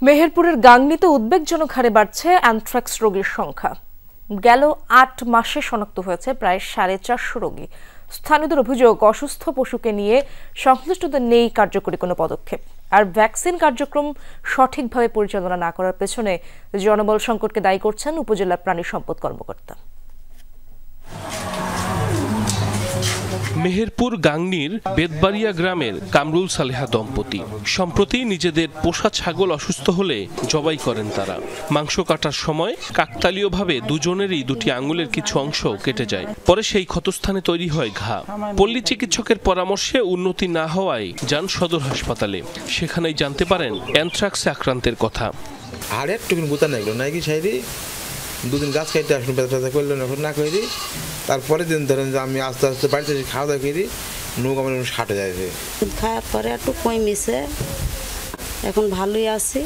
মেহেরপুরের গাংনীতে উদ্বেগজনক হারে বাড়ছে অ্যানথ্রাক্স রোগীর সংখ্যা। গেল ৮ মাসে শনাক্ত হয়েছে প্রায় 450 রোগী। স্থানীয়দের অভিযোগ, অসুস্থ পশুকে নিয়ে সংশ্লিষ্টদের নেই কার্যকরী কোনো পদক্ষেপ, আর ভ্যাকসিন কার্যক্রম সঠিকভাবে পরিচালনা না করার পেছনে জনবল সংকটকে দায়ী করছেন উপজেলা প্রাণী সম্পদ কর্মকর্তা। মেহেরপুর গাংনীর বেদবাড়িয়া গ্রামের কামরুল সালেহা দম্পতি সম্প্রতি নিজেদের পোষা ছাগল অসুস্থ হলে জবাই করেন তারা। মাংস কাটার সময় কাকতালীয়ভাবে দুজনেরই দুটি আঙুলের কিছু অংশ কেটে যায়। পরে সেই ক্ষতস্থানে তৈরি হয় ঘা। পল্লী চিকিৎসকের পরামর্শে উন্নতি না হওয়ায় যান সদর হাসপাতালে। সেখানেই জানতে পারেন অ্যানথ্রাক্সে আক্রান্তের কথা। আর একটু গুতা নাইলো নাকি সাইডে দুদিন গাছ খাইতে আসুন ব্যথা করলো না করি। তারপরে দিন ধরেন যে আমি আস্তে আস্তে বাড়িতে খাওয়া দাওয়া করি, নৌকা আমার হাঁটে যাইছে। খাওয়ার পরে একটু কমিছে, এখন ভালোই আছি।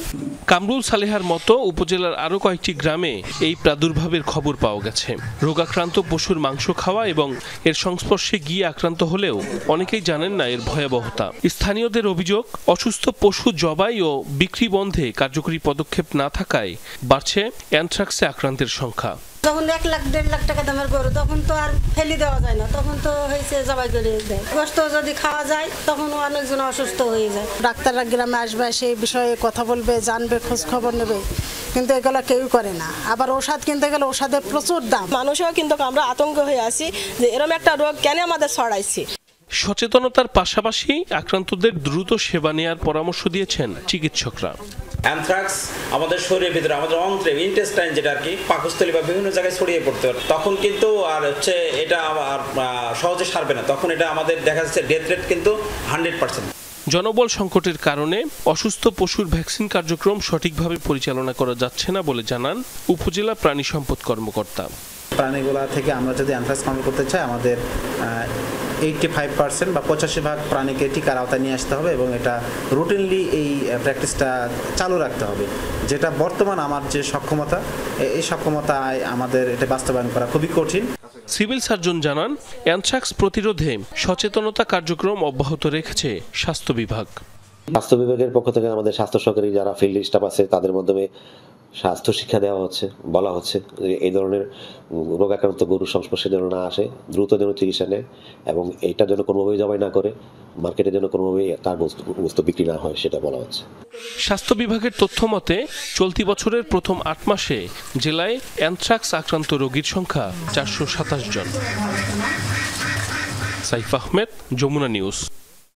কামরুল সালেহার মতো উপজেলার আরো কয়েকটি গ্রামে এই প্রাদুর্ভাবের খবর পাওয়া গেছে। রোগাক্রান্ত পশুর মাংস খাওয়া এবং এর সংস্পর্শে গিয়ে আক্রান্ত হলেও অনেকেই জানেন না এর ভয়াবহতা। স্থানীয়দের অভিযোগ, অসুস্থ পশু জবাই ও বিক্রি বন্ধে কার্যকরী পদক্ষেপ না থাকায় বাড়ছে অ্যানথ্রাক্সে আক্রান্তের সংখ্যা। যখন 1 লাখ 1.5 লাখ টাকা দামের গরু, তখন তো আর ফেলে দেওয়া যায় না, তখন তো হয়েছে জবাই করে দেয়। গোশত যদি খাওয়া যায় তখন অনেকজন অসুস্থ হয়ে যায়। ডাক্তাররা গ্রামে আসবে, সেই বিষয়ে কথা বলবে, জানবে, খোঁজ খবর নেবে, কিন্তু এগুলো কেউ করে না। আবার ওষুধ কিনতে গেলে ওষুধের প্রচুর দাম। মানুষও কিন্তু আমরা আতঙ্ক হয়ে আছি যে এরকম একটা রোগ কেন আমাদের ছড়াইছে। সচেতনতার পাশাপাশি আক্রান্তদের দ্রুত সেবা নেওয়ার পরামর্শ দিয়েছেন চিকিৎসকরা। অ্যানথ্রাক্স আমাদের শরীরের ভিতরে, আমাদের অন্ত্রে, ইন্টেস্টাইন যেটা আর কি, পাকস্থলী বা বিভিন্ন জায়গায় ছড়িয়ে পড়তে পারে। তখন কিন্তু আর এটা আর সহজে সারবে না। তখন এটা আমাদের দেখা যাচ্ছে ডেথ রেট কিন্তু 100%। জনবল সংকটের কারণে অসুস্থ পশুর ভ্যাকসিন কার্যক্রম সঠিকভাবে পরিচালনা করা যাচ্ছে না বলে জানান উপজেলা প্রাণী সম্পদ কর্মকর্তা। প্রাণীগুলা থেকে আমরা যদি অ্যানথ্রাক্স কন্ট্রোল করতে চাই, আমাদের 85% বা 85% প্রাণীকে টিকার আওতায় নিয়ে আসতে হবে এবং এটা রুটিনলি এই প্র্যাকটিসটা চালু রাখতে হবে। যেটা বর্তমান আমার যে সক্ষমতা, এই সক্ষমতায় আমাদের এটা বাস্তবায়ন করা খুবই কঠিন। সিভিল সার্জন জানান, অ্যানথ্রাক্স প্রতিরোধে সচেতনতা কার্যক্রম অব্যাহত রেখেছে স্বাস্থ্য বিভাগ। স্বাস্থ্য বিভাগের পক্ষ থেকে আমাদের স্বাস্থ্য সহকারী যারা ফিল্ড স্টাফ আছে তাদের মাধ্যমে স্বাস্থ্য শিক্ষা দেওয়া হচ্ছে, বলা হচ্ছে এই ধরনের রোগাক্রান্ত গরুর সংস্পর্শে যেন না আসে, দ্রুত যেন চিকিৎসা নেয় এবং এইটা যেন কোনোভাবেই জবাই না করে, মার্কেটে যেন কোনোভাবেই তার বস্তু বিক্রি না হয়, সেটা বলা হচ্ছে। স্বাস্থ্য বিভাগের তথ্য মতে চলতি বছরের প্রথম 8 মাসে জেলায় অ্যানথ্রাক্স আক্রান্ত রোগীর সংখ্যা 427 জন। সাইফ আহমেদ, যমুনা নিউজ।